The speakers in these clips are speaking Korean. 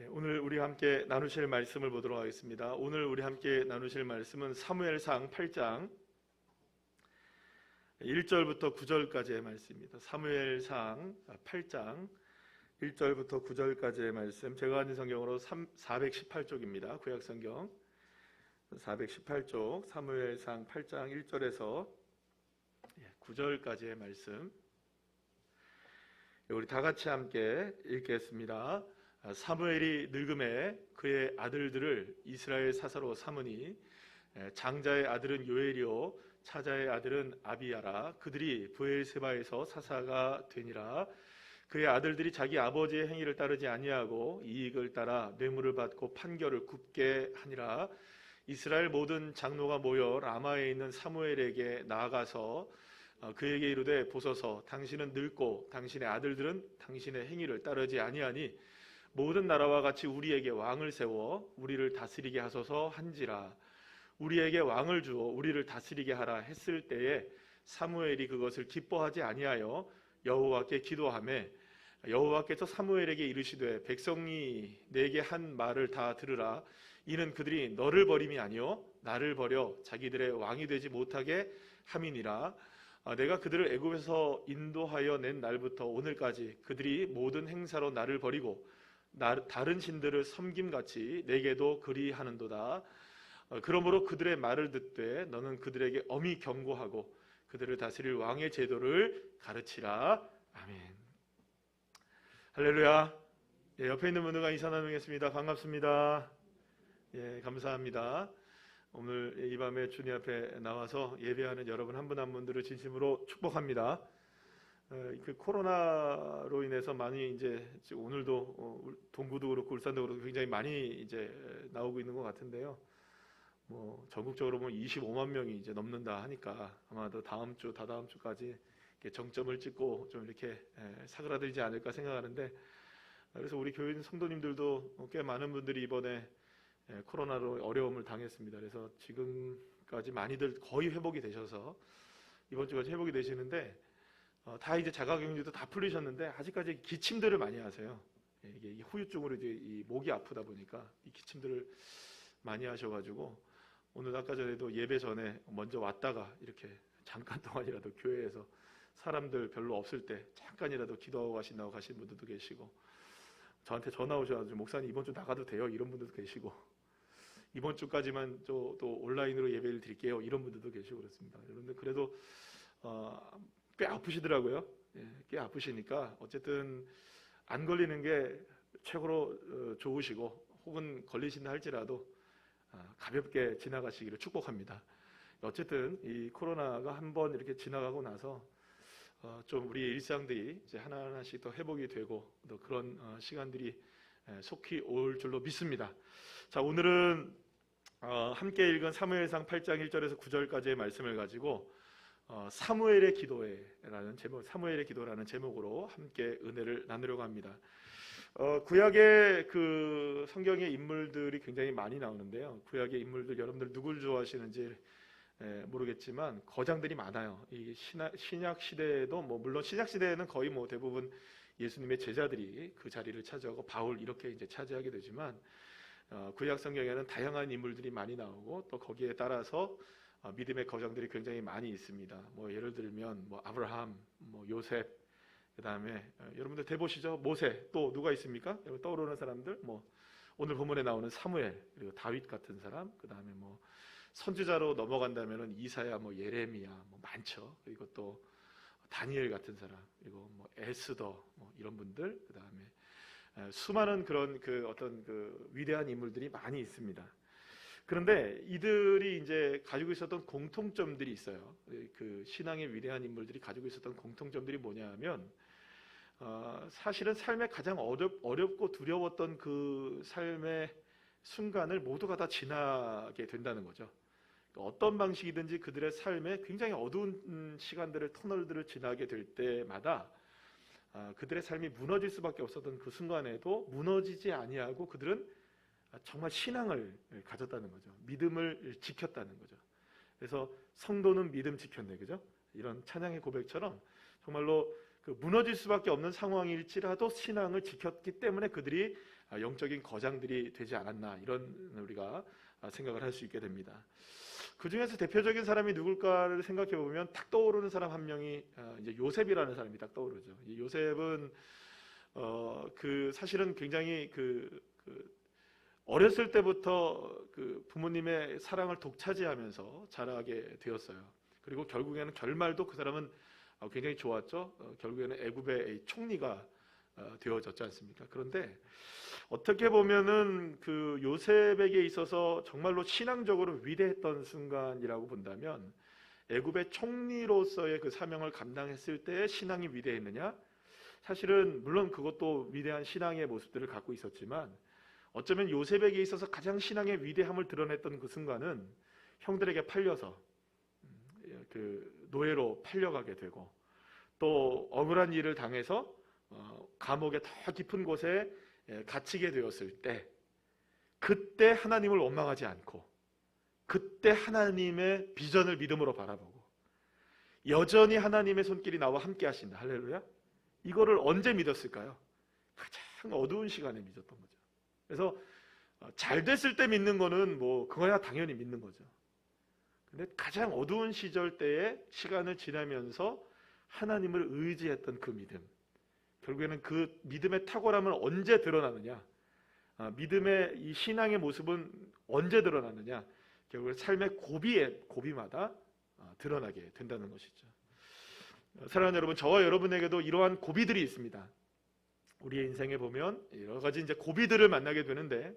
오늘 우리 함께 나누실 말씀을 보도록 하겠습니다. 오늘 우리 함께 나누실 말씀은 사무엘상 8장 1절부터 9절까지의 말씀입니다. 사무엘상 8장 1절부터 9절까지의 말씀, 제가 가진 성경으로 418쪽입니다. 구약성경 418쪽 사무엘상 8장 1절에서 9절까지의 말씀, 우리 다 같이 함께 읽겠습니다. 사무엘이 늙음에 그의 아들들을 이스라엘 사사로 삼으니 장자의 아들은 요엘이요 차자의 아들은 아비야라. 그들이 브엘세바에서 사사가 되니라. 그의 아들들이 자기 아버지의 행위를 따르지 아니하고 이익을 따라 뇌물을 받고 판결을 굽게 하니라. 이스라엘 모든 장로가 모여 라마에 있는 사무엘에게 나아가서 그에게 이르되, 보소서, 당신은 늙고 당신의 아들들은 당신의 행위를 따르지 아니하니 모든 나라와 같이 우리에게 왕을 세워 우리를 다스리게 하소서 한지라. 우리에게 왕을 주어 우리를 다스리게 하라 했을 때에 사무엘이 그것을 기뻐하지 아니하여 여호와께 기도하매, 여호와께서 사무엘에게 이르시되, 백성이 내게 한 말을 다 들으라. 이는 그들이 너를 버림이 아니요 나를 버려 자기들의 왕이 되지 못하게 함이니라. 내가 그들을 애굽에서 인도하여 낸 날부터 오늘까지 그들이 모든 행사로 나를 버리고 다른 신들을 섬김같이 내게도 그리하는도다. 그러므로 그들의 말을 듣되 너는 그들에게 엄히 경고하고 그들을 다스릴 왕의 제도를 가르치라. 아멘. 할렐루야. 옆에 있는 분들과 인사 나누겠습니다. 반갑습니다. 감사합니다. 오늘 이 밤에 주님 앞에 나와서 예배하는 여러분 한 분 한 분들을 진심으로 축복합니다. 그 코로나로 인해서 많이 이제 오늘도 동구도 그렇고 울산도 그렇고 굉장히 많이 이제 나오고 있는 것 같은데요. 뭐 전국적으로 보면 25만 명이 이제 넘는다 하니까 아마도 다음 주, 다다음 주까지 정점을 찍고 좀 이렇게 사그라들지 않을까 생각하는데, 그래서 우리 교인 성도님들도 꽤 많은 분들이 이번에 코로나로 어려움을 당했습니다. 그래서 지금까지 많이들 거의 회복이 되셔서 이번 주까지 회복이 되시는데, 다 이제 자가격리도 다 풀리셨는데 아직까지 기침들을 많이 하세요. 이게 후유증으로 이제 이 목이 아프다 보니까 이 기침들을 많이 하셔가지고, 오늘 아까 전에도 예배 전에 먼저 왔다가 이렇게 잠깐 동안이라도 교회에서 사람들 별로 없을 때 잠깐이라도 기도하고 가신다고 가신 분들도 계시고, 저한테 전화 오셔가지고 목사님 이번 주 나가도 돼요 이런 분들도 계시고, 이번 주까지만 또 온라인으로 예배를 드릴게요 이런 분들도 계시고 그렇습니다. 그런데 그래도 꽤 아프시더라고요. 꽤 아프시니까 어쨌든 안 걸리는 게 최고로 좋으시고, 혹은 걸리신다 할지라도 가볍게 지나가시기를 축복합니다. 어쨌든 이 코로나가 한번 이렇게 지나가고 나서 좀 우리의 일상들이 이제 하나하나씩 더 회복이 되고 또 그런 시간들이 속히 올 줄로 믿습니다. 자, 오늘은 함께 읽은 사무엘상 8장 1절에서 9절까지의 말씀을 가지고 사무엘의 기도라는 제목, 사무엘의 기도라는 제목으로 함께 은혜를 나누려고 합니다. 구약의 그 성경의 인물들이 굉장히 많이 나오는데요. 구약의 인물들 여러분들 누굴 좋아하시는지 모르겠지만 거장들이 많아요. 이 신약 시대에도 물론 신약 시대에는 거의 대부분 예수님의 제자들이 그 자리를 차지하고 바울 이렇게 이제 차지하게 되지만, 구약 성경에는 다양한 인물들이 많이 나오고 또 거기에 따라서 믿음의 거장들이 굉장히 많이 있습니다. 예를 들면 아브라함, 요셉, 그 다음에 여러분들 대보시죠. 모세, 또 누가 있습니까? 떠오르는 사람들, 오늘 본문에 나오는 사무엘, 그리고 다윗 같은 사람, 그 다음에 선지자로 넘어간다면은 이사야, 예레미야, 많죠. 그리고 또 다니엘 같은 사람, 그리고 에스더, 이런 분들, 그 다음에 수많은 그런 어떤 위대한 인물들이 많이 있습니다. 그런데 이들이 이제 가지고 있었던 공통점들이 있어요. 그 신앙의 위대한 인물들이 가지고 있었던 공통점들이 뭐냐면, 사실은 삶에 가장 어렵고 두려웠던 그 삶의 순간을 모두가 다 지나게 된다는 거죠. 어떤 방식이든지 그들의 삶에 굉장히 어두운 시간들을, 터널들을 지나게 될 때마다 그들의 삶이 무너질 수밖에 없었던 그 순간에도 무너지지 아니하고 그들은 정말 신앙을 가졌다는 거죠. 믿음을 지켰다는 거죠. 그래서 성도는 믿음 지켰네, 그죠? 이런 찬양의 고백처럼 정말로 그 무너질 수밖에 없는 상황일지라도 신앙을 지켰기 때문에 그들이 영적인 거장들이 되지 않았나, 이런 우리가 생각을 할 수 있게 됩니다. 그 중에서 대표적인 사람이 누굴까를 생각해 보면 딱 떠오르는 사람 한 명이 이제 요셉이라는 사람이 딱 떠오르죠. 이 요셉은 그 사실은 굉장히 어렸을 때부터 그 부모님의 사랑을 독차지하면서 자라게 되었어요. 그리고 결국에는 결말도 그 사람은 굉장히 좋았죠. 결국에는 애굽의 총리가 되어졌지 않습니까? 그런데 어떻게 보면은 그 요셉에게 있어서 정말로 신앙적으로 위대했던 순간이라고 본다면, 애굽의 총리로서의 그 사명을 감당했을 때 신앙이 위대했느냐? 사실은 물론 그것도 위대한 신앙의 모습들을 갖고 있었지만, 어쩌면 요셉에게 있어서 가장 신앙의 위대함을 드러냈던 그 순간은 형들에게 팔려서 그 노예로 팔려가게 되고, 또 억울한 일을 당해서 감옥의 더 깊은 곳에 갇히게 되었을 때, 그때 하나님을 원망하지 않고 그때 하나님의 비전을 믿음으로 바라보고 여전히 하나님의 손길이 나와 함께 하신다, 할렐루야. 이거를 언제 믿었을까요? 가장 어두운 시간에 믿었던 거죠. 그래서 잘 됐을 때 믿는 거는 뭐 그거야 당연히 믿는 거죠. 근데 가장 어두운 시절 때에 시간을 지나면서 하나님을 의지했던 그 믿음, 결국에는 그 믿음의 탁월함은 언제 드러나느냐, 믿음의 이 신앙의 모습은 언제 드러나느냐, 결국 삶의 고비마다 드러나게 된다는 것이죠. 사랑하는 여러분, 저와 여러분에게도 이러한 고비들이 있습니다. 우리의 인생에 보면 여러 가지 이제 고비들을 만나게 되는데,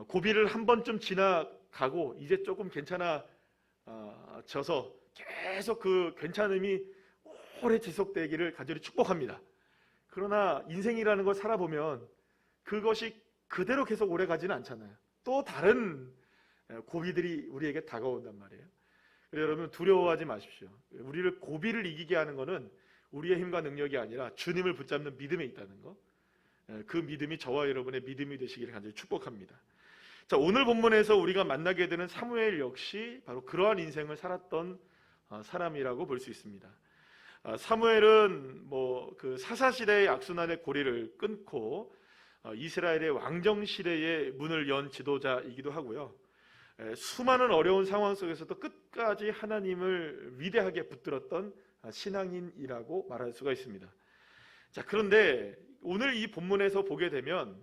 고비를 한 번쯤 지나가고 이제 조금 괜찮아져서 계속 그 괜찮음이 오래 지속되기를 간절히 축복합니다. 그러나 인생이라는 걸 살아보면 그것이 그대로 계속 오래 가지는 않잖아요. 또 다른 고비들이 우리에게 다가온단 말이에요. 그래서 여러분, 두려워하지 마십시오. 우리를 고비를 이기게 하는 것은 우리의 힘과 능력이 아니라 주님을 붙잡는 믿음에 있다는 것, 그 믿음이 저와 여러분의 믿음이 되시기를 간절히 축복합니다. 자, 오늘 본문에서 우리가 만나게 되는 사무엘 역시 바로 그러한 인생을 살았던 사람이라고 볼 수 있습니다. 사무엘은 그 사사 시대의 악순환의 고리를 끊고 이스라엘의 왕정 시대의 문을 연 지도자이기도 하고요. 수많은 어려운 상황 속에서도 끝까지 하나님을 위대하게 붙들었던 신앙인이라고 말할 수가 있습니다. 자, 그런데 오늘 이 본문에서 보게 되면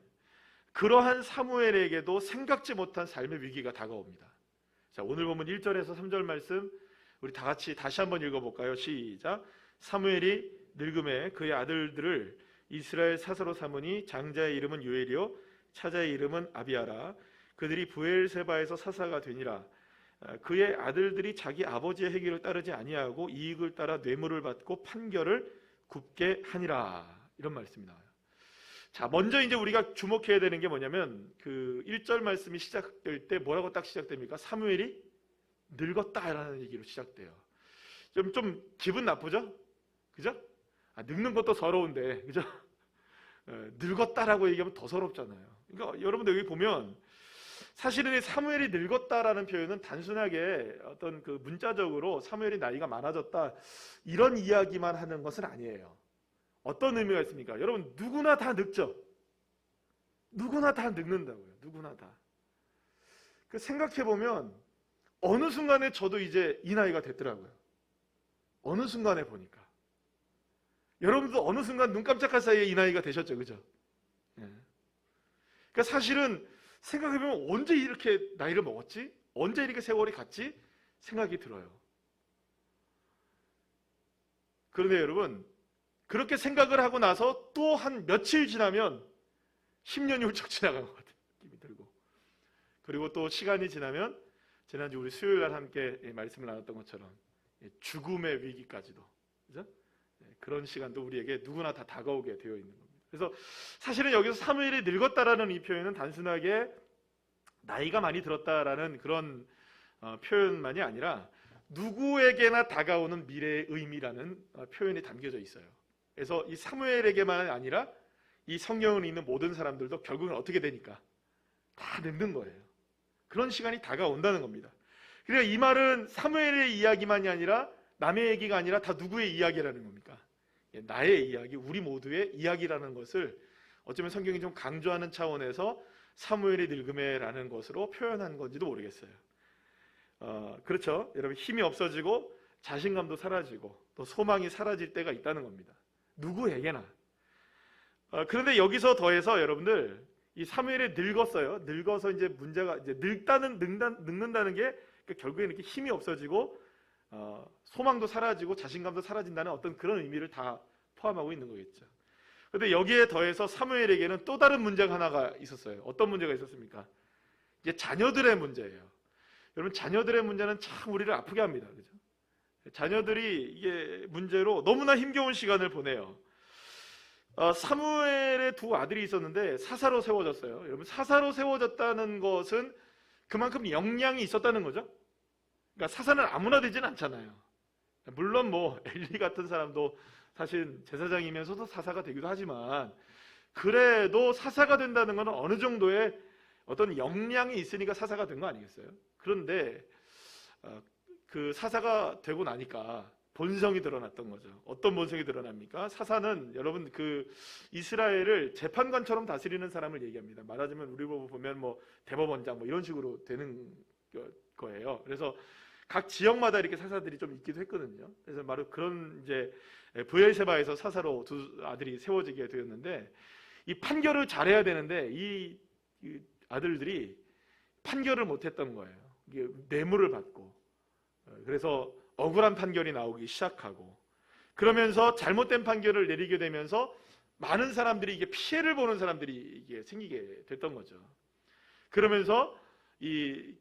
그러한 사무엘에게도 생각지 못한 삶의 위기가 다가옵니다. 자, 오늘 본문 1절에서 3절 말씀 우리 다 같이 다시 한번 읽어볼까요? 시작. 사무엘이 늙음에 그의 아들들을 이스라엘 사사로 삼으니 장자의 이름은 요엘이요 차자의 이름은 아비아라. 그들이 브엘세바에서 사사가 되니라. 그의 아들들이 자기 아버지의 행위를 따르지 아니하고 이익을 따라 뇌물을 받고 판결을 굽게 하니라. 이런 말씀이 나와요. 자, 먼저 이제 우리가 주목해야 되는 게 뭐냐면 그 1절 말씀이 시작될 때 뭐라고 딱 시작됩니까? 사무엘이 늙었다라는 얘기로 시작돼요. 좀 기분 나쁘죠? 그죠? 늙는 것도 서러운데, 그죠? 늙었다라고 얘기하면 더 서럽잖아요. 그러니까 여러분들 여기 보면 사실은 이 사무엘이 늙었다라는 표현은 단순하게 어떤 그 문자적으로 사무엘이 나이가 많아졌다 이런 이야기만 하는 것은 아니에요. 어떤 의미가 있습니까? 여러분, 누구나 다 늙죠? 누구나 다 늙는다고요. 누구나 다. 생각해보면 어느 순간에 저도 이제 이 나이가 됐더라고요. 어느 순간에 보니까. 여러분도 어느 순간 눈 깜짝할 사이에 이 나이가 되셨죠, 그죠? 그러니까 사실은 생각해보면 언제 이렇게 나이를 먹었지? 언제 이렇게 세월이 갔지? 생각이 들어요. 그런데 여러분, 그렇게 생각을 하고 나서 또 한 며칠 지나면 10년이 훌쩍 지나간 것 같아요. 느낌이 들고. 그리고 또 시간이 지나면 지난주 우리 수요일날 함께 말씀을 나눴던 것처럼 죽음의 위기까지도, 그죠? 그런 시간도 우리에게 누구나 다 다가오게 되어 있는 겁니다. 그래서 사실은 여기서 사무엘이 늙었다라는 이 표현은 단순하게 나이가 많이 들었다라는 그런 표현만이 아니라 누구에게나 다가오는 미래의 의미라는 표현이 담겨져 있어요. 그래서 이 사무엘에게만 아니라 이 성경을 읽는 모든 사람들도 결국은 어떻게 되니까 다 늙는 거예요. 그런 시간이 다가온다는 겁니다. 그러니까 이 말은 사무엘의 이야기만이 아니라 남의 얘기가 아니라 다 누구의 이야기라는 겁니까? 나의 이야기, 우리 모두의 이야기라는 것을 어쩌면 성경이 좀 강조하는 차원에서 사무엘의 늙음에라는 것으로 표현한 건지도 모르겠어요. 그렇죠. 여러분, 힘이 없어지고 자신감도 사라지고 또 소망이 사라질 때가 있다는 겁니다. 누구에게나. 그런데 여기서 더해서 여러분들, 이 사무엘이 늙었어요. 늙어서 이제 문제가 이제 늙는다는 게 결국에는 이렇게 힘이 없어지고 소망도 사라지고 자신감도 사라진다는 어떤 그런 의미를 다 포함하고 있는 거겠죠. 그런데 여기에 더해서 사무엘에게는 또 다른 문제가 하나가 있었어요. 어떤 문제가 있었습니까? 이제 자녀들의 문제예요. 여러분, 자녀들의 문제는 참 우리를 아프게 합니다. 그죠? 자녀들이 이게 문제로 너무나 힘겨운 시간을 보내요. 사무엘의 두 아들이 있었는데 사사로 세워졌어요. 여러분, 사사로 세워졌다는 것은 그만큼 역량이 있었다는 거죠. 그러니까 사사는 아무나 되진 않잖아요. 물론 뭐 엘리 같은 사람도 사실 제사장이면서도 사사가 되기도 하지만, 그래도 사사가 된다는 것은 어느 정도의 어떤 역량이 있으니까 사사가 된 거 아니겠어요? 그런데 그 사사가 되고 나니까 본성이 드러났던 거죠. 어떤 본성이 드러납니까? 사사는 여러분, 그 이스라엘을 재판관처럼 다스리는 사람을 얘기합니다. 말하자면 우리 보면 뭐 대법원장 뭐 이런 식으로 되는 거예요. 그래서 각 지역마다 이렇게 사사들이 좀 있기도 했거든요. 그래서 바로 그런 이제 브엘세바에서 사사로 두 아들이 세워지게 되었는데, 이 판결을 잘해야 되는데 이 아들들이 판결을 못했던 거예요. 이게 뇌물을 받고, 그래서 억울한 판결이 나오기 시작하고, 그러면서 잘못된 판결을 내리게 되면서 많은 사람들이 이게 피해를 보는 사람들이 이게 생기게 됐던 거죠. 그러면서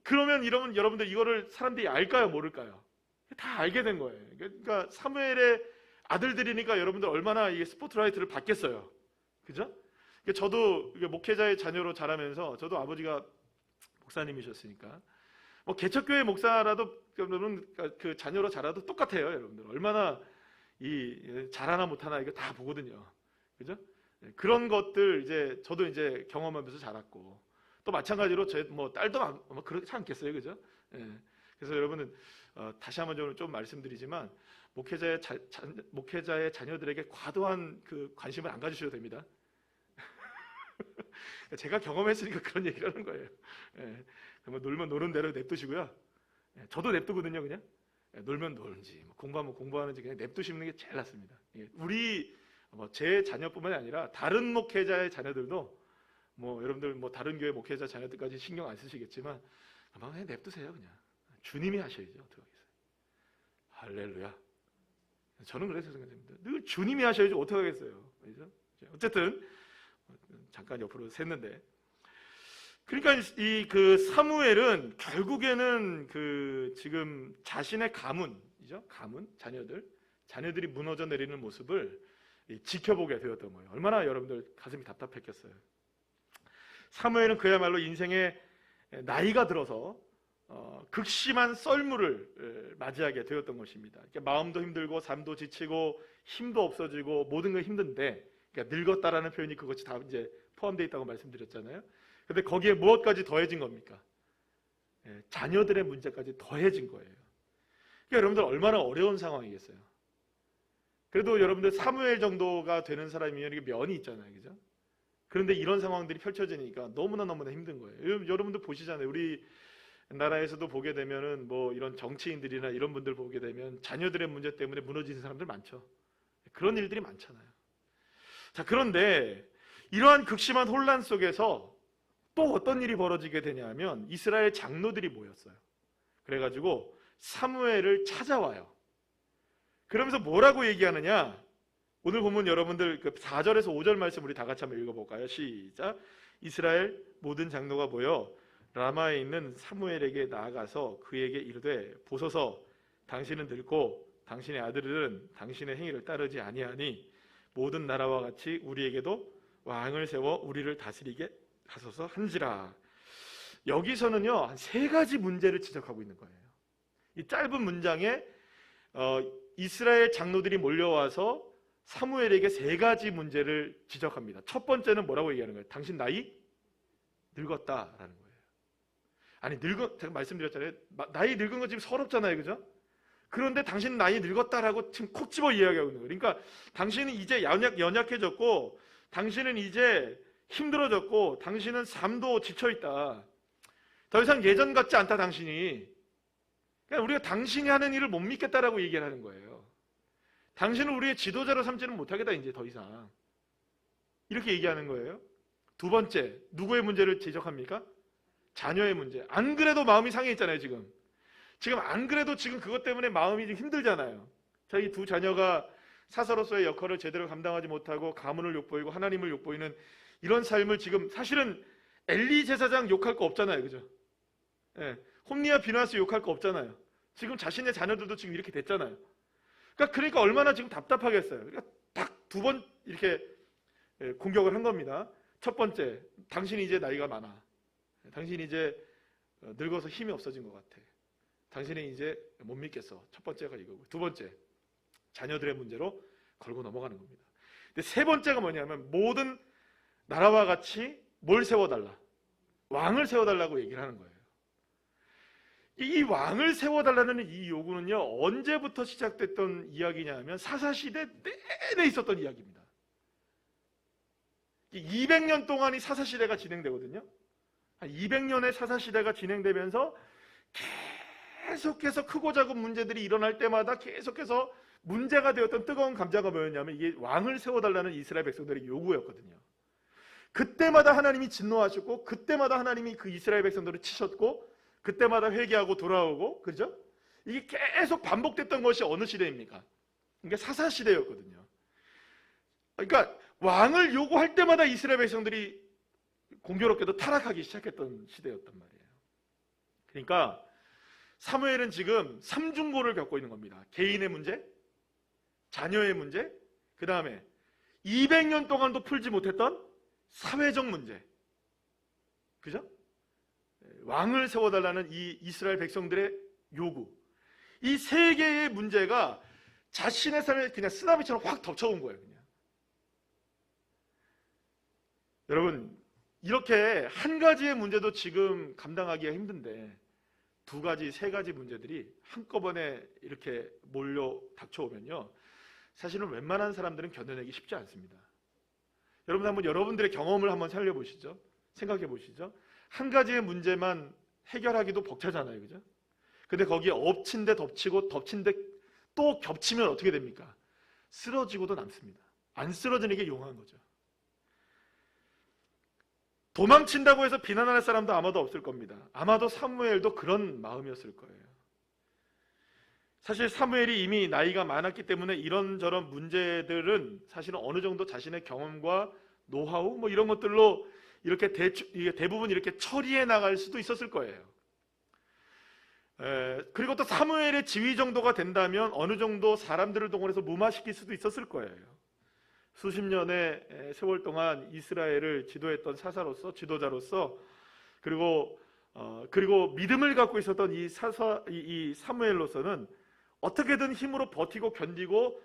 그러면 이러면 여러분들 이거를 사람들이 알까요, 모를까요? 다 알게 된 거예요. 그러니까 사무엘의 아들들이니까 여러분들 얼마나 이게 스포트라이트를 받겠어요, 그죠? 저도 목회자의 자녀로 자라면서, 저도 아버지가 목사님이셨으니까 뭐 개척교회 목사라도 여러분 그 자녀로 자라도 똑같아요. 여러분들 얼마나 잘하나 못하나 이거 다 보거든요, 그죠? 그런 것들 이제 저도 이제 경험하면서 자랐고, 또 마찬가지로 제 뭐 딸도 아마 그렇지 않겠어요, 그죠? 그래서 여러분은 다시 한번 좀 말씀드리지만, 목회자의 자녀들에게 과도한 그 관심을 안 가지셔도 됩니다. 제가 경험했으니까 그런 얘기를 하는 거예요. 그러면 놀면 노는 대로 냅두시고요. 저도 냅두거든요, 그냥. 놀면 놀지, 공부하면 공부하는지 그냥 냅두시는 게 제일 낫습니다. 우리 제 자녀뿐만이 아니라 다른 목회자의 자녀들도, 뭐 여러분들 뭐 다른 교회 목회자 자녀들까지 신경 안 쓰시겠지만 그냥 냅두세요. 그냥 주님이 하셔야죠. 어떻게 하겠어요? 할렐루야. 저는 그래서 생각합니다. 늘 주님이 하셔야지 어떻게 하겠어요, 그렇죠? 어쨌든 잠깐 옆으로 샜는데, 그러니까 그 사무엘은 결국에는 그 지금 자신의 가문이죠, 가문 자녀들이 무너져 내리는 모습을 지켜보게 되었던 거예요. 얼마나 여러분들 가슴이 답답했겠어요. 사무엘은 그야말로 인생의 나이가 들어서 극심한 썰물을 맞이하게 되었던 것입니다. 그러니까 마음도 힘들고 삶도 지치고 힘도 없어지고 모든 게 힘든데, 그러니까 늙었다라는 표현이 그것이 다 이제 포함되어 있다고 말씀드렸잖아요. 근데 거기에 무엇까지 더해진 겁니까? 자녀들의 문제까지 더해진 거예요. 그러니까 여러분들 얼마나 어려운 상황이겠어요. 그래도 여러분들 사무엘 정도가 되는 사람이면 이게 면이 있잖아요, 그죠? 그런데 이런 상황들이 펼쳐지니까 너무나 힘든 거예요. 여러분들 보시잖아요. 우리 나라에서도 보게 되면은 뭐 이런 정치인들이나 이런 분들 보게 되면 자녀들의 문제 때문에 무너지는 사람들 많죠. 그런 일들이 많잖아요. 자, 그런데 이러한 극심한 혼란 속에서 또 어떤 일이 벌어지게 되냐면, 이스라엘 장로들이 모였어요. 그래가지고 사무엘을 찾아와요. 그러면서 뭐라고 얘기하느냐? 오늘 보면 여러분들 그 4절에서 5절 말씀 우리 다 같이 한번 읽어볼까요? 시작. 이스라엘 모든 장로가 모여 라마에 있는 사무엘에게 나아가서 그에게 이르되, 보소서, 당신은 늙고 당신의 아들들은 당신의 행위를 따르지 아니하니 모든 나라와 같이 우리에게도 왕을 세워 우리를 다스리게 하소서 한지라. 여기서는요, 한 3가지 문제를 지적하고 있는 거예요. 이 짧은 문장에 이스라엘 장로들이 몰려와서 사무엘에게 3가지 문제를 지적합니다. 첫 번째는 뭐라고 얘기하는 거예요? 당신 나이 늙었다라는 거예요. 아니, 제가 말씀드렸잖아요. 나이 늙은 거 지금 서럽잖아요, 그죠? 그런데 당신은 나이 늙었다라고 지금 콕 집어 이야기하고 있는 거예요. 그러니까 당신은 이제 연약해졌고, 당신은 이제 힘들어졌고, 당신은 삶도 지쳐있다. 더 이상 예전 같지 않다, 당신이. 그러니까 우리가 당신이 하는 일을 못 믿겠다라고 얘기를 하는 거예요. 당신은 우리의 지도자로 삼지는 못하겠다, 이제 더 이상. 이렇게 얘기하는 거예요. 두 번째, 누구의 문제를 지적합니까? 자녀의 문제. 안 그래도 마음이 상해 있잖아요, 지금. 안 그래도 지금 그것 때문에 마음이 좀 힘들잖아요. 저희 두 자녀가 사사로서의 역할을 제대로 감당하지 못하고 가문을 욕보이고 하나님을 욕보이는 이런 삶을 지금, 사실은 엘리 제사장 욕할 거 없잖아요, 그죠? 예, 홈리와 비나스 욕할 거 없잖아요. 지금 자신의 자녀들도 지금 이렇게 됐잖아요. 그러니까 얼마나 지금 답답하겠어요. 그러니까 딱 두 번 이렇게 공격을 한 겁니다. 첫 번째, 당신이 이제 나이가 많아. 당신이 이제 늙어서 힘이 없어진 것 같아. 당신은 이제 못 믿겠어. 첫 번째가 이거고, 두 번째, 자녀들의 문제로 걸고 넘어가는 겁니다. 근데 세 번째가 뭐냐면, 모든 나라와 같이 뭘 세워달라? 왕을 세워달라고 얘기를 하는 거예요. 이 왕을 세워달라는 이 요구는요, 언제부터 시작됐던 이야기냐면 사사시대 내내 있었던 이야기입니다. 200년 동안이 사사시대가 진행되거든요. 한 200년의 사사시대가 진행되면서 계속해서 크고 작은 문제들이 일어날 때마다 계속해서 문제가 되었던 뜨거운 감자가 뭐였냐면, 이게 왕을 세워달라는 이스라엘 백성들의 요구였거든요. 그때마다 하나님이 진노하셨고, 그때마다 하나님이 그 이스라엘 백성들을 치셨고, 그때마다 회개하고 돌아오고, 그죠? 이게 계속 반복됐던 것이 어느 시대입니까? 이게 사사시대였거든요. 그러니까 왕을 요구할 때마다 이스라엘 백성들이 공교롭게도 타락하기 시작했던 시대였단 말이에요. 그러니까 사무엘은 지금 삼중고를 겪고 있는 겁니다. 개인의 문제, 자녀의 문제, 그 다음에 200년 동안도 풀지 못했던 사회적 문제, 그죠? 왕을 세워달라는 이 이스라엘 백성들의 요구, 이 세 개의 문제가 자신의 삶에 그냥 쓰나미처럼 확 덮쳐온 거예요. 그냥. 여러분, 이렇게 한 가지의 문제도 지금 감당하기가 힘든데 두 가지, 세 가지 문제들이 한꺼번에 이렇게 몰려 닥쳐오면요, 사실은 웬만한 사람들은 견뎌내기 쉽지 않습니다. 여러분, 한번 여러분들의 경험을 한번 살려보시죠. 생각해 보시죠. 한 가지의 문제만 해결하기도 벅차잖아요, 그죠? 근데 거기에 엎친 데 덮치고 덮친 데 또 겹치면 어떻게 됩니까? 쓰러지고도 남습니다. 안 쓰러지는 게 용한 거죠. 도망친다고 해서 비난할 사람도 아마도 없을 겁니다. 아마도 사무엘도 그런 마음이었을 거예요. 사실 사무엘이 이미 나이가 많았기 때문에 이런저런 문제들은 사실은 어느 정도 자신의 경험과 노하우 뭐 이런 것들로 이렇게 대부분 이렇게 처리해 나갈 수도 있었을 거예요. 그리고 또 사무엘의 지위 정도가 된다면 어느 정도 사람들을 동원해서 무마시킬 수도 있었을 거예요. 수십 년의 세월 동안 이스라엘을 지도했던 사사로서, 지도자로서, 그리고 믿음을 갖고 있었던 이 사무엘로서는 어떻게든 힘으로 버티고 견디고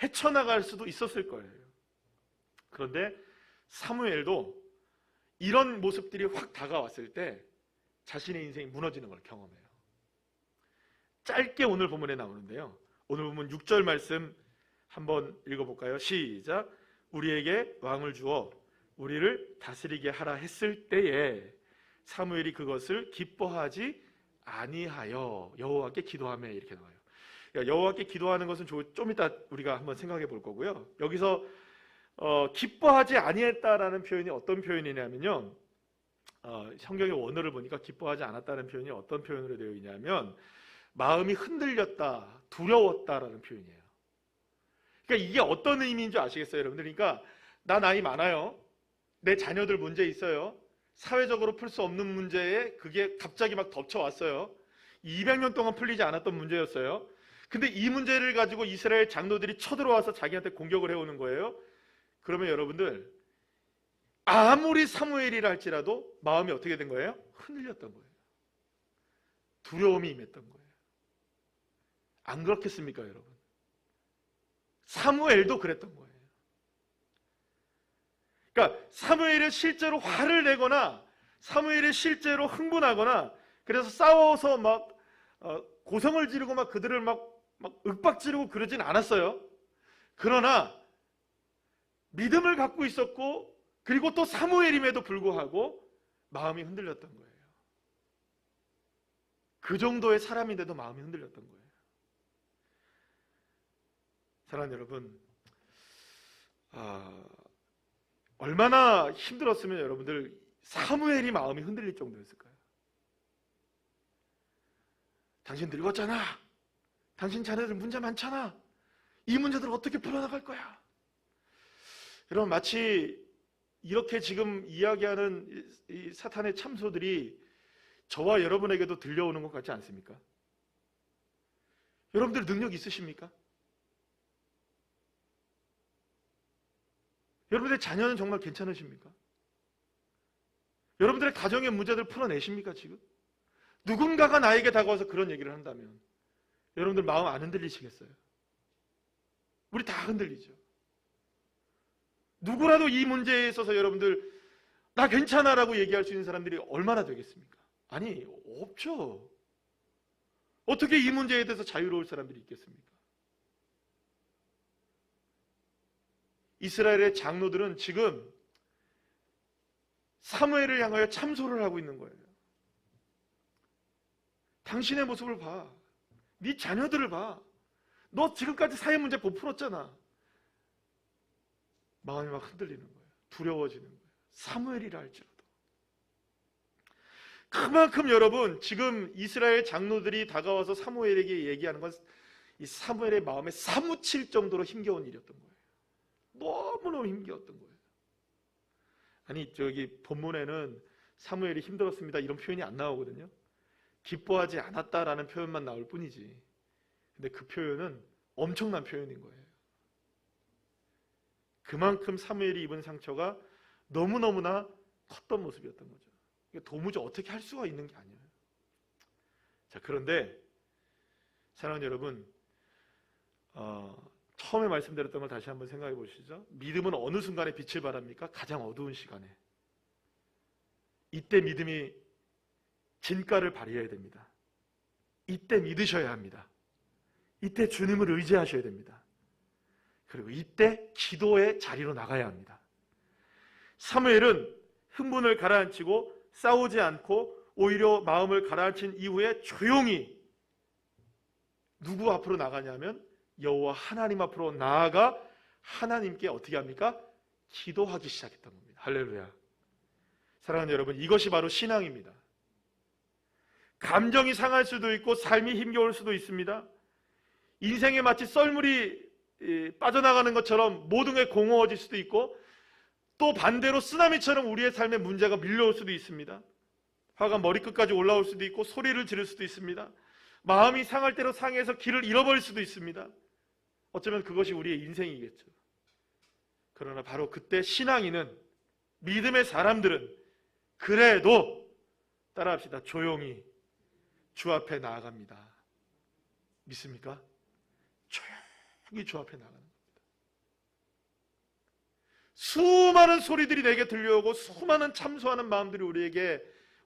헤쳐나갈 수도 있었을 거예요. 그런데 사무엘도 이런 모습들이 확 다가왔을 때 자신의 인생이 무너지는 걸 경험해요. 짧게 오늘 본문에 나오는데요, 오늘 본문 6절 말씀 한번 읽어볼까요? 시작. 우리에게 왕을 주어 우리를 다스리게 하라 했을 때에 사무엘이 그것을 기뻐하지 아니하여 여호와께 기도하며, 이렇게 나와요. 여호와께 기도하는 것은 좀 이따 우리가 한번 생각해 볼 거고요. 여기서 기뻐하지 아니했다라는 표현이 어떤 표현이냐면요, 성경의 원어를 보니까 기뻐하지 않았다는 표현이 어떤 표현으로 되어 있냐면 마음이 흔들렸다, 두려웠다라는 표현이에요. 그러니까 이게 어떤 의미인 줄 아시겠어요, 여러분들? 그러니까 나 나이 많아요. 내 자녀들 문제 있어요. 사회적으로 풀 수 없는 문제에 그게 갑자기 막 덮쳐왔어요. 200년 동안 풀리지 않았던 문제였어요. 근데 이 문제를 가지고 이스라엘 장로들이 쳐들어와서 자기한테 공격을 해오는 거예요. 그러면 여러분들, 아무리 사무엘이라 할지라도 마음이 어떻게 된 거예요? 흔들렸던 거예요. 두려움이 임했던 거예요. 안 그렇겠습니까, 여러분? 사무엘도 그랬던 거예요. 그러니까 사무엘이 실제로 화를 내거나 사무엘이 실제로 흥분하거나 그래서 싸워서 막 고성을 지르고 막 그들을 막 윽박지르고 그러진 않았어요. 그러나 믿음을 갖고 있었고, 그리고 또 사무엘임에도 불구하고 마음이 흔들렸던 거예요. 그 정도의 사람인데도 마음이 흔들렸던 거예요. 사랑하는 여러분, 얼마나 힘들었으면 여러분들 사무엘이 마음이 흔들릴 정도였을까요? 당신 늙었잖아. 당신 자네들 문제 많잖아. 이 문제들 어떻게 풀어나갈 거야? 여러분, 마치 이렇게 지금 이야기하는 이 사탄의 참소들이 저와 여러분에게도 들려오는 것 같지 않습니까? 여러분들 능력 있으십니까? 여러분들의 자녀는 정말 괜찮으십니까? 여러분들의 가정의 문제들 풀어내십니까 지금? 누군가가 나에게 다가와서 그런 얘기를 한다면 여러분들 마음 안 흔들리시겠어요? 우리 다 흔들리죠. 누구라도 이 문제에 있어서 여러분들 나 괜찮아라고 얘기할 수 있는 사람들이 얼마나 되겠습니까? 아니, 없죠. 어떻게 이 문제에 대해서 자유로울 사람들이 있겠습니까? 이스라엘의 장로들은 지금 사무엘을 향하여 참소를 하고 있는 거예요. 당신의 모습을 봐. 네 자녀들을 봐. 너 지금까지 사회 문제 못 풀었잖아. 마음이 막 흔들리는 거예요. 두려워지는 거예요. 사무엘이라 할지라도. 그만큼 여러분, 지금 이스라엘 장로들이 다가와서 사무엘에게 얘기하는 건 이 사무엘의 마음에 사무칠 정도로 힘겨운 일이었던 거예요. 너무너무 힘겨웠던 거예요. 아니, 저기 본문에는 사무엘이 힘들었습니다 이런 표현이 안 나오거든요. 기뻐하지 않았다라는 표현만 나올 뿐이지. 근데 그 표현은 엄청난 표현인 거예요. 그만큼 사무엘이 입은 상처가 너무너무나 컸던 모습이었던 거죠. 도무지 어떻게 할 수가 있는 게 아니에요. 자, 그런데 사랑하는 여러분, 처음에 말씀드렸던 걸 다시 한번 생각해 보시죠. 믿음은 어느 순간에 빛을 발합니까? 가장 어두운 시간에. 이때 믿음이 진가를 발휘해야 됩니다. 이때 믿으셔야 합니다. 이때 주님을 의지하셔야 됩니다. 그리고 이때 기도의 자리로 나가야 합니다. 사무엘은 흥분을 가라앉히고 싸우지 않고 오히려 마음을 가라앉힌 이후에 조용히 누구 앞으로 나가냐면 여호와 하나님 앞으로 나아가 하나님께 어떻게 합니까? 기도하기 시작했던 겁니다. 할렐루야. 사랑하는 여러분, 이것이 바로 신앙입니다. 감정이 상할 수도 있고 삶이 힘겨울 수도 있습니다. 인생에 마치 썰물이 빠져나가는 것처럼 모든 게 공허해질 수도 있고, 또 반대로 쓰나미처럼 우리의 삶에 문제가 밀려올 수도 있습니다. 화가 머리끝까지 올라올 수도 있고 소리를 지를 수도 있습니다. 마음이 상할 대로 상해서 길을 잃어버릴 수도 있습니다. 어쩌면 그것이 우리의 인생이겠죠. 그러나 바로 그때 신앙인은, 믿음의 사람들은 그래도 따라합시다. 조용히 주 앞에 나아갑니다. 믿습니까? 조용히 주 앞에 나가는 겁니다. 수많은 소리들이 내게 들려오고 수많은 참소하는 마음들이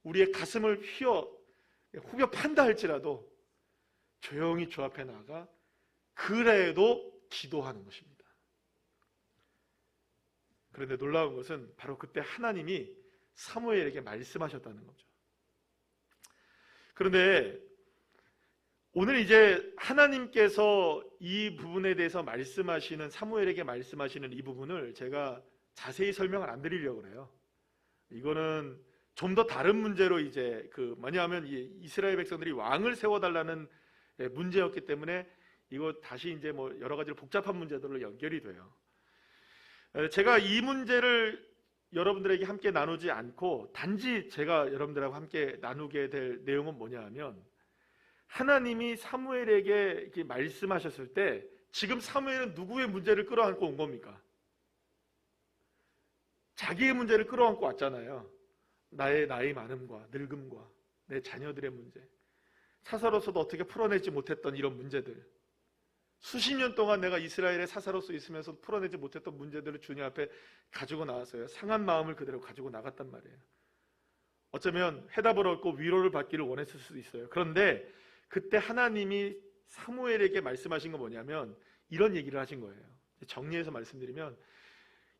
우리의 가슴을 후벼 판다 할지라도 조용히 주 앞에 나가 그래도 기도하는 것입니다. 그런데 놀라운 것은 바로 그때 하나님이 사무엘에게 말씀하셨다는 거죠. 그런데 오늘 이제 하나님께서 이 부분에 대해서 말씀하시는, 사무엘에게 말씀하시는 이 부분을 제가 자세히 설명을 안 드리려고 그래요. 이거는 좀 더 다른 문제로 이제 뭐냐면 이스라엘 백성들이 왕을 세워달라는 문제였기 때문에 이거 다시 이제 뭐 여러 가지 복잡한 문제들로 연결이 돼요. 제가 이 문제를 여러분들에게 함께 나누지 않고 단지 제가 여러분들하고 함께 나누게 될 내용은 뭐냐 하면, 하나님이 사무엘에게 이렇게 말씀하셨을 때 지금 사무엘은 누구의 문제를 끌어안고 온 겁니까? 자기의 문제를 끌어안고 왔잖아요. 나의 나이 많음과 늙음과 내 자녀들의 문제, 사사로서도 어떻게 풀어내지 못했던 이런 문제들, 수십 년 동안 내가 이스라엘의 사사로서 있으면서 풀어내지 못했던 문제들을 주님 앞에 가지고 나왔어요. 상한 마음을 그대로 가지고 나갔단 말이에요. 어쩌면 해답을 얻고 위로를 받기를 원했을 수도 있어요. 그런데 그때 하나님이 사무엘에게 말씀하신 건 뭐냐면 이런 얘기를 하신 거예요. 정리해서 말씀드리면,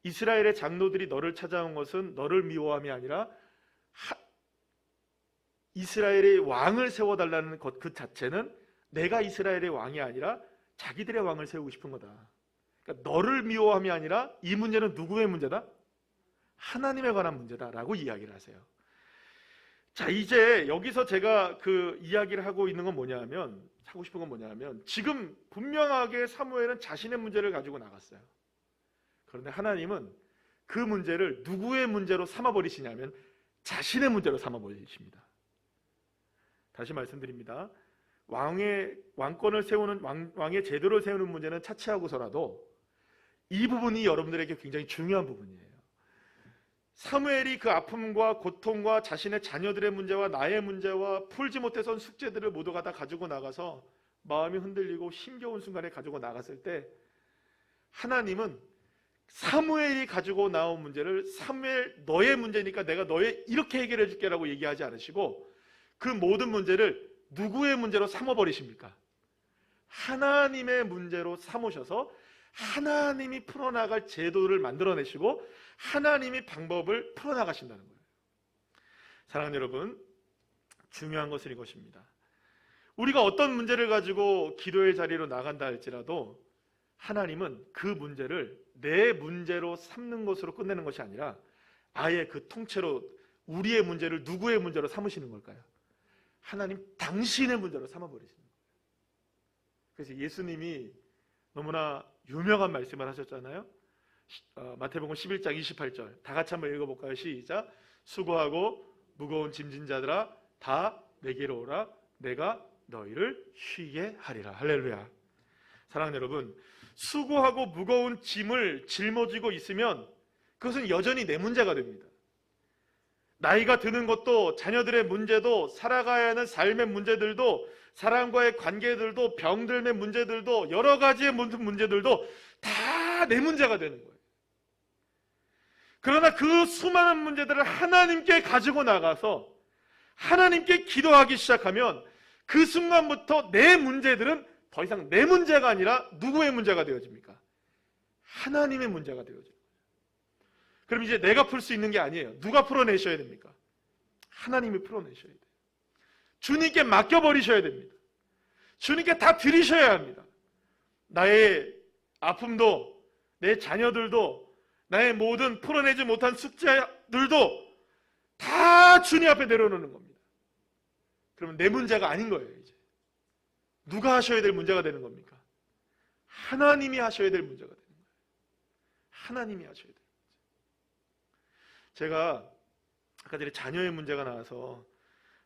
이스라엘의 장로들이 너를 찾아온 것은 너를 미워함이 아니라 이스라엘의 왕을 세워달라는 것 그 자체는 내가 이스라엘의 왕이 아니라 자기들의 왕을 세우고 싶은 거다. 그러니까 너를 미워함이 아니라 이 문제는 누구의 문제다? 하나님에 관한 문제다라고 이야기를 하세요. 자, 이제 여기서 제가 그 이야기를 하고 있는 건 뭐냐면, 하고 싶은 건 뭐냐면, 지금 분명하게 사무엘은 자신의 문제를 가지고 나갔어요. 그런데 하나님은 그 문제를 누구의 문제로 삼아버리시냐면 자신의 문제로 삼아버리십니다. 다시 말씀드립니다. 왕권을 세우는, 왕의 제도를 세우는 문제는 차치하고서라도 이 부분이 여러분들에게 굉장히 중요한 부분이에요. 사무엘이 그 아픔과 고통과 자신의 자녀들의 문제와 나의 문제와 풀지 못해서 숙제들을 모두가 다 가지고 나가서 마음이 흔들리고 힘겨운 순간에 가지고 나갔을 때, 하나님은 사무엘이 가지고 나온 문제를 사무엘 너의 문제니까 내가 너의 이렇게 해결해 줄게 라고 얘기하지 않으시고, 그 모든 문제를 누구의 문제로 삼아버리십니까? 하나님의 문제로 삼으셔서 하나님이 풀어나갈 제도를 만들어내시고 하나님이 방법을 풀어나가신다는 거예요. 사랑하는 여러분, 중요한 것은 이것입니다. 우리가 어떤 문제를 가지고 기도의 자리로 나간다 할지라도 하나님은 그 문제를 내 문제로 삼는 것으로 끝내는 것이 아니라 아예 그 통째로 우리의 문제를 누구의 문제로 삼으시는 걸까요? 하나님 당신의 문제로 삼아버리시는 거예요. 그래서 예수님이 너무나 유명한 말씀을 하셨잖아요. 마태복음 11장 28절 다 같이 한번 읽어볼까요? 시작. 수고하고 무거운 짐진 자들아 다 내게로 오라. 내가 너희를 쉬게 하리라. 할렐루야. 사랑하는 여러분, 수고하고 무거운 짐을 짊어지고 있으면 그것은 여전히 내 문제가 됩니다. 나이가 드는 것도, 자녀들의 문제도, 살아가야 하는 삶의 문제들도, 사람과의 관계들도, 병들의 문제들도, 여러 가지의 문제들도 다 내 문제가 되는 거예요. 그러나 그 수많은 문제들을 하나님께 가지고 나가서 하나님께 기도하기 시작하면 그 순간부터 내 문제들은 더 이상 내 문제가 아니라 누구의 문제가 되어집니까? 하나님의 문제가 되어집니다. 그럼 이제 내가 풀 수 있는 게 아니에요. 누가 풀어내셔야 됩니까? 하나님이 풀어내셔야 돼요. 주님께 맡겨버리셔야 됩니다. 주님께 다 드리셔야 합니다. 나의 아픔도, 내 자녀들도, 나의 모든 풀어내지 못한 숙제들도 다 주님 앞에 내려놓는 겁니다. 그러면 내 문제가 아닌 거예요. 이제 누가 하셔야 될 문제가 되는 겁니까? 하나님이 하셔야 될 문제가 되는 거예요. 하나님이 하셔야 돼요. 제가 아까 전에 자녀의 문제가 나와서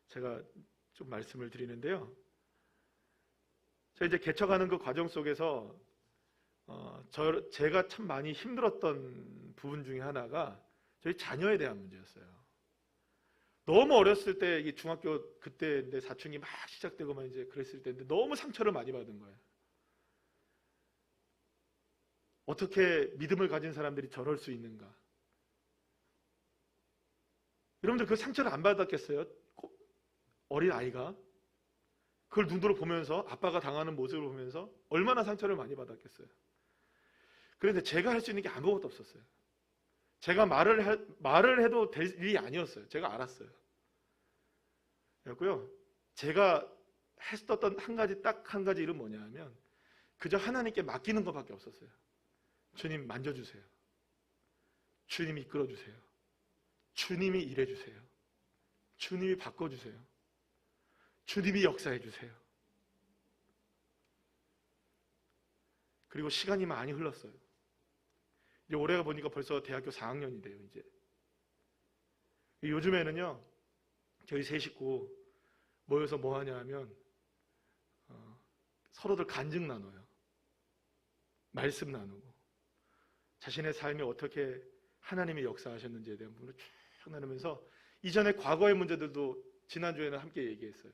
제가 좀 말씀을 드리는데요. 제가 이제 개척하는 그 과정 속에서 제가 참 많이 힘들었던 부분 중에 하나가 저희 자녀에 대한 문제였어요. 너무 어렸을 때, 이게 중학교 그때인데 사춘기 막 시작되고만 이제 그랬을 때인데 너무 상처를 많이 받은 거예요. 어떻게 믿음을 가진 사람들이 저럴 수 있는가? 여러분들 그 상처를 안 받았겠어요? 어린 아이가 그걸 눈으로 보면서, 아빠가 당하는 모습을 보면서 얼마나 상처를 많이 받았겠어요? 그런데 제가 할 수 있는 게 아무것도 없었어요. 제가 말을 해도 될 일이 아니었어요. 제가 알았어요. 그랬고요. 제가 했었던 딱 한 가지 일은 뭐냐 하면 그저 하나님께 맡기는 것밖에 없었어요. 주님 만져주세요. 주님이 이끌어주세요. 주님이 일해주세요. 주님이 바꿔주세요. 주님이 역사해주세요. 그리고 시간이 많이 흘렀어요. 이제 올해가 보니까 벌써 대학교 4학년이 돼요. 이제 요즘에는요, 저희 세 식구 모여서 뭐 하냐 하면 서로들 간증 나눠요. 말씀 나누고 자신의 삶이 어떻게 하나님이 역사하셨는지에 대한 부분을 쭉 나누면서 이전에 과거의 문제들도 지난주에는 함께 얘기했어요.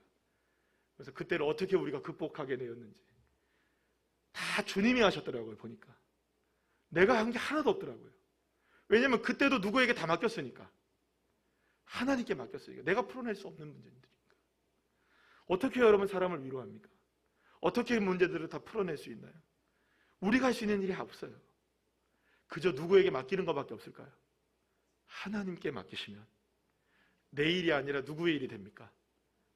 그래서 그때를 어떻게 우리가 극복하게 되었는지 다 주님이 하셨더라고요. 보니까 내가 한 게 하나도 없더라고요. 왜냐하면 그때도 누구에게 다 맡겼으니까, 하나님께 맡겼으니까, 내가 풀어낼 수 없는 문제들이니까. 어떻게 여러분 사람을 위로합니까? 어떻게 문제들을 다 풀어낼 수 있나요? 우리가 할 수 있는 일이 없어요. 그저 누구에게 맡기는 것밖에 없을까요? 하나님께 맡기시면 내 일이 아니라 누구의 일이 됩니까?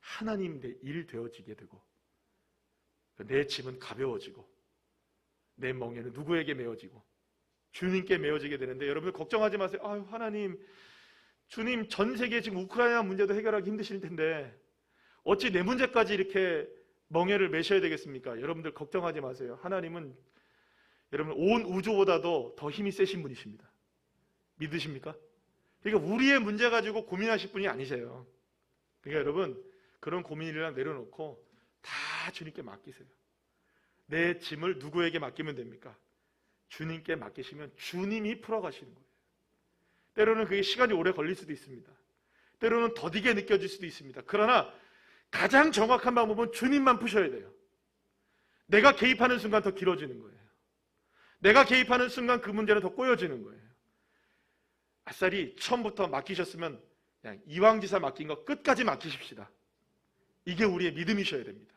하나님 일 되어지게 되고 내 짐은 가벼워지고 내 멍에는 누구에게 메어지고 주님께 메어지게 되는데, 여러분 걱정하지 마세요. 아유, 하나님, 주님 전 세계 지금 우크라이나 문제도 해결하기 힘드실 텐데 어찌 내 문제까지 이렇게 멍에를 메셔야 되겠습니까? 여러분들 걱정하지 마세요. 하나님은 여러분 온 우주보다도 더 힘이 세신 분이십니다. 믿으십니까? 그러니까 우리의 문제 가지고 고민하실 분이 아니세요. 그러니까 여러분 그런 고민이랑 내려놓고 다 주님께 맡기세요. 내 짐을 누구에게 맡기면 됩니까? 주님께 맡기시면 주님이 풀어가시는 거예요. 때로는 그게 시간이 오래 걸릴 수도 있습니다. 때로는 더디게 느껴질 수도 있습니다. 그러나 가장 정확한 방법은 주님만 푸셔야 돼요. 내가 개입하는 순간 더 길어지는 거예요. 내가 개입하는 순간 그 문제는 더 꼬여지는 거예요. 아싸리 처음부터 맡기셨으면 그냥 이왕지사 맡긴 거 끝까지 맡기십시다. 이게 우리의 믿음이셔야 됩니다.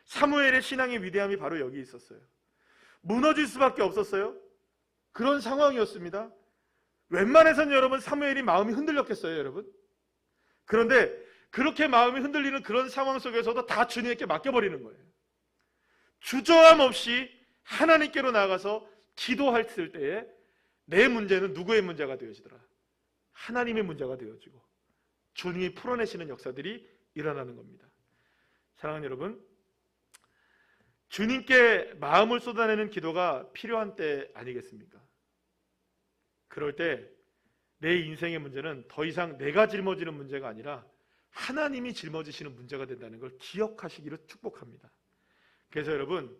사무엘의 신앙의 위대함이 바로 여기 있었어요. 무너질 수밖에 없었어요. 그런 상황이었습니다. 웬만해서는 여러분 사무엘이 마음이 흔들렸겠어요, 여러분? 그런데 그렇게 마음이 흔들리는 그런 상황 속에서도 다 주님께 맡겨버리는 거예요. 주저함 없이 하나님께로 나가서 기도했을 때에 내 문제는 누구의 문제가 되어지더라? 하나님의 문제가 되어지고 주님이 풀어내시는 역사들이 일어나는 겁니다. 사랑하는 여러분, 주님께 마음을 쏟아내는 기도가 필요한 때 아니겠습니까? 그럴 때 내 인생의 문제는 더 이상 내가 짊어지는 문제가 아니라 하나님이 짊어지시는 문제가 된다는 걸 기억하시기를 축복합니다. 그래서 여러분,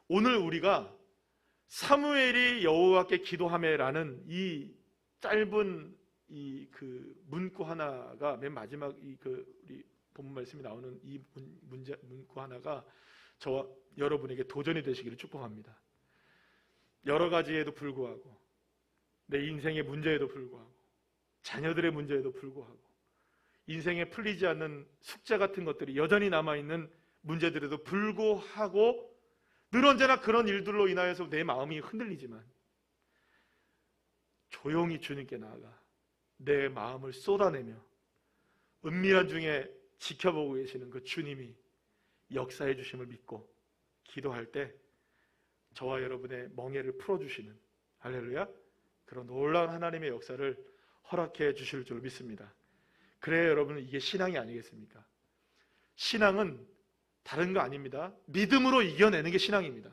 오늘 우리가 사무엘이 여호와께 기도하매라는 이 짧은 그 문구 하나가, 맨 마지막 우리 본문 말씀이 나오는 이 문구 하나가 저와 여러분에게 도전이 되시기를 축복합니다. 여러 가지에도 불구하고, 내 인생의 문제에도 불구하고, 자녀들의 문제에도 불구하고, 인생에 풀리지 않는 숙제 같은 것들이 여전히 남아있는 문제들에도 불구하고 늘 언제나 그런 일들로 인하여서 내 마음이 흔들리지만 조용히 주님께 나아가 내 마음을 쏟아내며 은밀한 중에 지켜보고 계시는 그 주님이 역사해 주심을 믿고 기도할 때 저와 여러분의 멍에를 풀어주시는, 할렐루야, 그런 놀라운 하나님의 역사를 허락해 주실 줄 믿습니다. 그래야 여러분은 이게 신앙이 아니겠습니까? 신앙은 다른 거 아닙니다. 믿음으로 이겨내는 게 신앙입니다.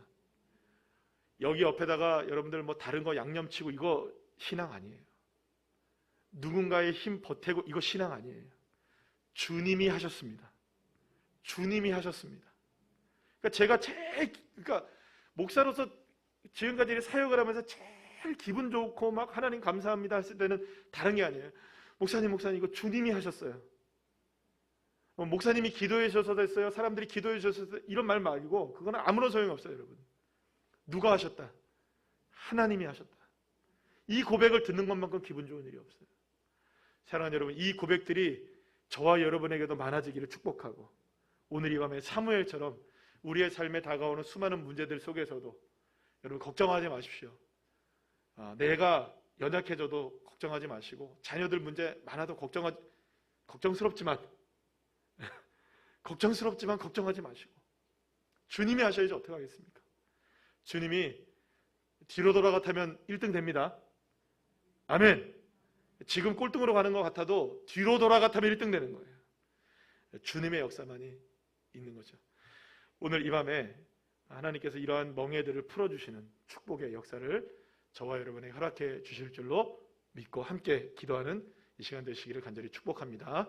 여기 옆에다가 여러분들 뭐 다른 거 양념치고 이거 신앙 아니에요. 누군가의 힘 보태고 이거 신앙 아니에요. 주님이 하셨습니다. 주님이 하셨습니다. 그러니까 제가 목사로서 지금까지 사역을 하면서 제일 기분 좋고 막 하나님 감사합니다 했을 때는 다른 게 아니에요. 목사님 이거 주님이 하셨어요. 목사님이 기도해 주셔서 됐어요. 사람들이 기도해 주셔서 됐어요. 이런 말 말고 그거는 아무런 소용이 없어요, 여러분. 누가 하셨다? 하나님이 하셨다. 이 고백을 듣는 것만큼 기분 좋은 일이 없어요. 사랑하는 여러분, 이 고백들이 저와 여러분에게도 많아지기를 축복하고, 오늘 이 밤에 사무엘처럼 우리의 삶에 다가오는 수많은 문제들 속에서도 여러분 걱정하지 마십시오. 내가 연약해져도 걱정하지 마시고, 자녀들 문제 많아도 걱정스럽지만 걱정하지 마시고, 주님이 하셔야지 어떻게 하겠습니까? 주님이 뒤로 돌아가타면 1등 됩니다. 아멘. 지금 꼴등으로 가는 것 같아도 뒤로 돌아가타면 1등 되는 거예요. 주님의 역사만이 있는 거죠. 오늘 이 밤에 하나님께서 이러한 멍에들을 풀어주시는 축복의 역사를 저와 여러분에게 허락해 주실 줄로 믿고 함께 기도하는 이 시간 되시기를 간절히 축복합니다.